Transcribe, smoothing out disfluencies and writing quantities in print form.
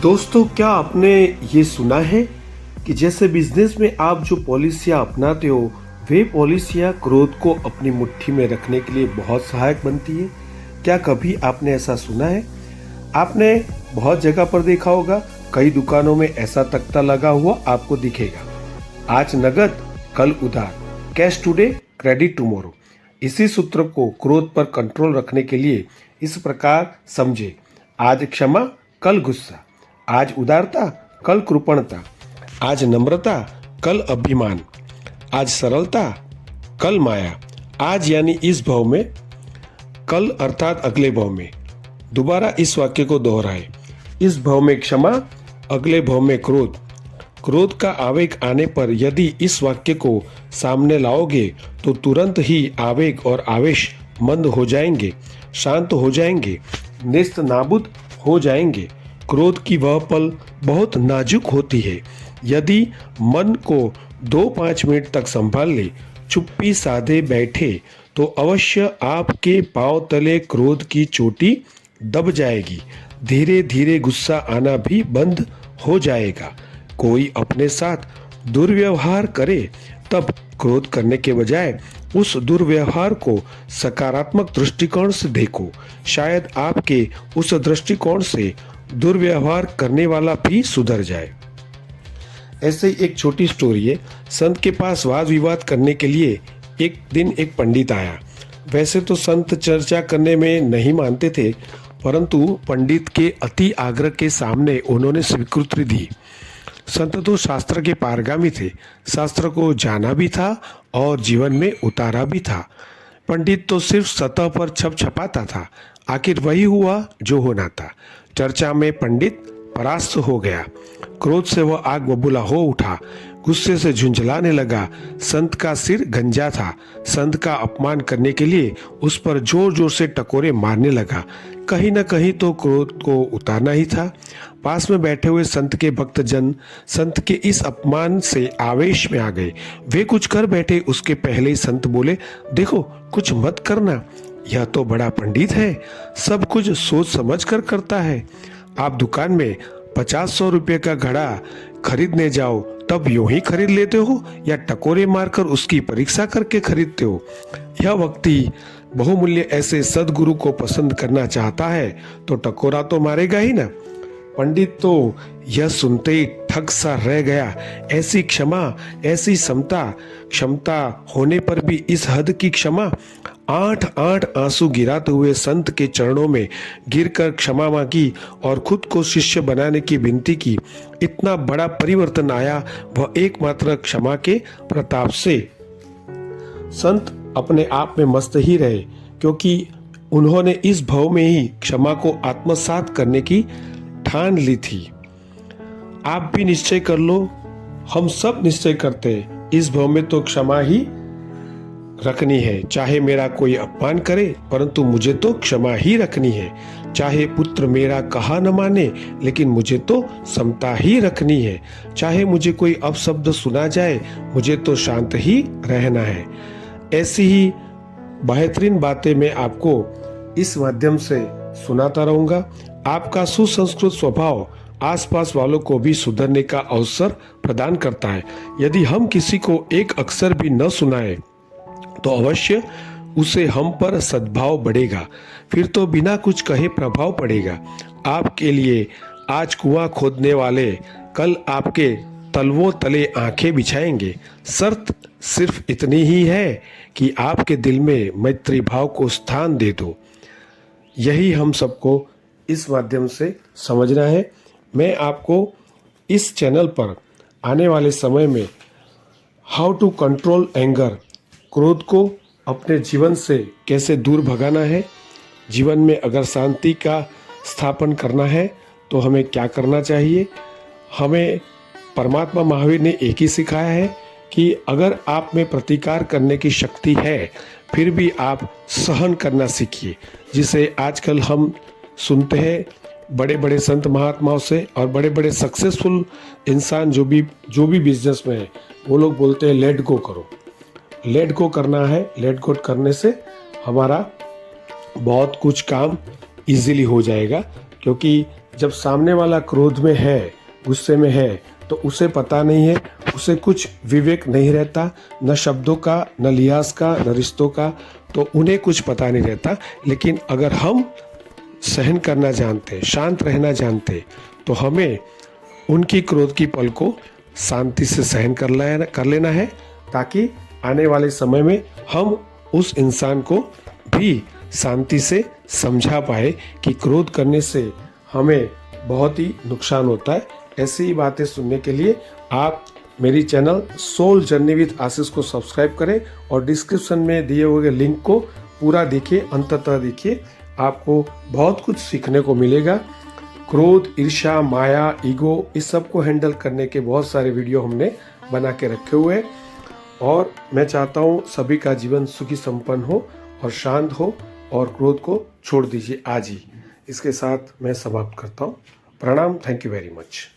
दोस्तों, क्या आपने ये सुना है कि जैसे बिजनेस में आप जो पॉलिसियां अपनाते हो वे पॉलिसियां क्रोध को अपनी मुट्ठी में रखने के लिए बहुत सहायक बनती है। क्या कभी आपने ऐसा सुना है? आपने बहुत जगह पर देखा होगा, कई दुकानों में ऐसा तख्ता लगा हुआ आपको दिखेगा, आज नगद कल उधार, कैश टुडे क्रेडिट टुमारो। इसी सूत्र को क्रोध पर कंट्रोल रखने के लिए इस प्रकार समझे, आज क्षमा कल गुस्सा, आज उदारता कल कृपणता, आज नम्रता कल अभिमान, आज सरलता कल माया, आज यानी इस भाव में, कल अर्थात अगले भाव में। दोबारा इस वाक्य को दोहराए, इस भाव में क्षमा, अगले भाव में क्रोध। क्रोध का आवेग आने पर यदि इस वाक्य को सामने लाओगे तो तुरंत ही आवेग और आवेश मंद हो जाएंगे, शांत हो जाएंगे, नेस्त नाबूद हो जाएंगे। क्रोध की वह पल बहुत नाजुक होती है। यदि मन को 2-5 मिनट तक संभाल ले, चुप्पी साधे बैठे, तो अवश्य आपके पांव तले क्रोध की चोटी दब जाएगी। धीरे धीरे गुस्सा आना भी बंद हो जाएगा। कोई अपने साथ दुर्व्यवहार करे तब क्रोध करने के बजाय उस दुर्व्यवहार को सकारात्मक दृष्टिकोण से देखो। शायद आपके उस दृष्टिकोण से दुर्व्यवहार करने वाला भी सुधर जाए। ऐसे ही एक छोटी स्टोरी है। संत के पास वाद विवाद करने के लिए एक दिन एक पंडित आया। वैसे तो संत चर्चा करने में नहीं मानते थे, परंतु पंडित के अति आग्रह के सामने उन्होंने स्वीकृति दी। संत तो शास्त्र के पारगामी थे, शास्त्र को जाना भी था और जीवन में उतारा भी था। पंडित तो सिर्फ सतह पर छप छपाता था। आखिर वही हुआ जो होना था। चर्चा में पंडित परास्त हो गया। क्रोध से वह आग बबूला हो उठा, गुस्से से झुंझलाने लगा। संत का सिर गंजा था। संत का अपमान करने के लिए उस पर जोर जोर से टकोरे मारने लगा। कहीं न कहीं तो क्रोध को उतारना ही था। पास में बैठे हुए संत के भक्तजन संत के इस अपमान से आवेश में आ गए। वे कुछ कर बैठे, उसके पहले ही संत बोले, देखो कुछ मत करना, यह तो बड़ा पंडित है, सब कुछ सोच समझ कर करता है। आप दुकान में 50-100 रुपये का घड़ा खरीदने जाओ तब यूं ही खरीद लेते हो या टकोरे मारकर उसकी परीक्षा करके खरीदते हो? यह व्यक्ति बहुमूल्य ऐसे सदगुरु को पसंद करना चाहता है तो टकोरा तो मारेगा ही ना। पंडित तो यह सुनते ही ठग सा रह गया। ऐसी क्षमा, ऐसी क्षमता होने पर भी इस हद की क्षमा। 8 आंसू गिराते हुए संत के चरणों में गिरकर क्षमा मांगी और खुद को शिष्य बनाने की विनती की। इतना बड़ा परिवर्तन आया वह एकमात्र क्षमा के प्रताप से। संत अपने आप में मस्त ही रहे, क्योंकि उन्होंने इस भाव में ही क्षमा को आत्मसात करने की ठान ली थी। आप भी निश्चय कर लो, हम सब निश्चय करते हैं, इस भाव में तो क्षमा ही रखनी है। चाहे मेरा कोई अपमान करे, परंतु मुझे तो क्षमा ही रखनी है। चाहे पुत्र मेरा कहा न माने, लेकिन मुझे तो समता ही रखनी है। चाहे मुझे कोई अपशब्द सुना जाए, मुझे तो शांत ही रहना है। ऐसी ही बेहतरीन बातें मैं आपको इस माध्यम से सुनाता रहूंगा। आपका सुसंस्कृत स्वभाव आसपास वालों को भी सुधरने का अवसर प्रदान करता है। यदि हम किसी को एक अक्षर भी न सुनाए तो अवश्य उसे हम पर सद्भाव बढ़ेगा, फिर तो बिना कुछ कहे प्रभाव पड़ेगा। आपके लिए आज कुआं खोदने वाले कल आपके तलवों तले आंखें बिछाएंगे। शर्त सिर्फ इतनी ही है कि आपके दिल में मैत्री भाव को स्थान दे दो। यही हम सबको इस माध्यम से समझना है। मैं आपको इस चैनल पर आने वाले समय में हाउ टू कंट्रोल एंगर, क्रोध को अपने जीवन से कैसे दूर भगाना है, जीवन में अगर शांति का स्थापन करना है तो हमें क्या करना चाहिए। हमें परमात्मा महावीर ने एक ही सिखाया है कि अगर आप में प्रतिकार करने की शक्ति है, फिर भी आप सहन करना सीखिए, जिसे आजकल हम सुनते हैं बड़े बड़े संत महात्माओं से और बड़े बड़े सक्सेसफुल इंसान जो भी बिजनेस में है, वो लोग बोलते हैं लेट गो करो। लेट गो करना है। लेट गो करने से हमारा बहुत कुछ काम इजीली हो जाएगा, क्योंकि जब सामने वाला क्रोध में है, गुस्से में है, तो उसे पता नहीं है, उसे कुछ विवेक नहीं रहता, न शब्दों का, न लिहाज का, न रिश्तों का, तो उन्हें कुछ पता नहीं रहता। लेकिन अगर हम सहन करना जानते, शांत रहना जानते, तो हमें उनकी क्रोध की पल को शांति से सहन कर लेना है, ताकि आने वाले समय में हम उस इंसान को भी शांति से समझा पाए कि क्रोध करने से हमें बहुत ही नुकसान होता है। ऐसी ही बातें सुनने के लिए आप मेरी चैनल सोल जर्नी विद आशीष को सब्सक्राइब करें और डिस्क्रिप्शन में दिए हुए लिंक को पूरा देखिए, अंततः देखिए, आपको बहुत कुछ सीखने को मिलेगा। क्रोध, ईर्ष्या, माया, ईगो, इस सब को हैंडल करने के बहुत सारे वीडियो हमने बना के रखे हुए हैं और मैं चाहता हूँ सभी का जीवन सुखी संपन्न हो और शांत हो और क्रोध को छोड़ दीजिए आज ही। इसके साथ मैं समाप्त करता हूँ। प्रणाम, थैंक यू वेरी मच।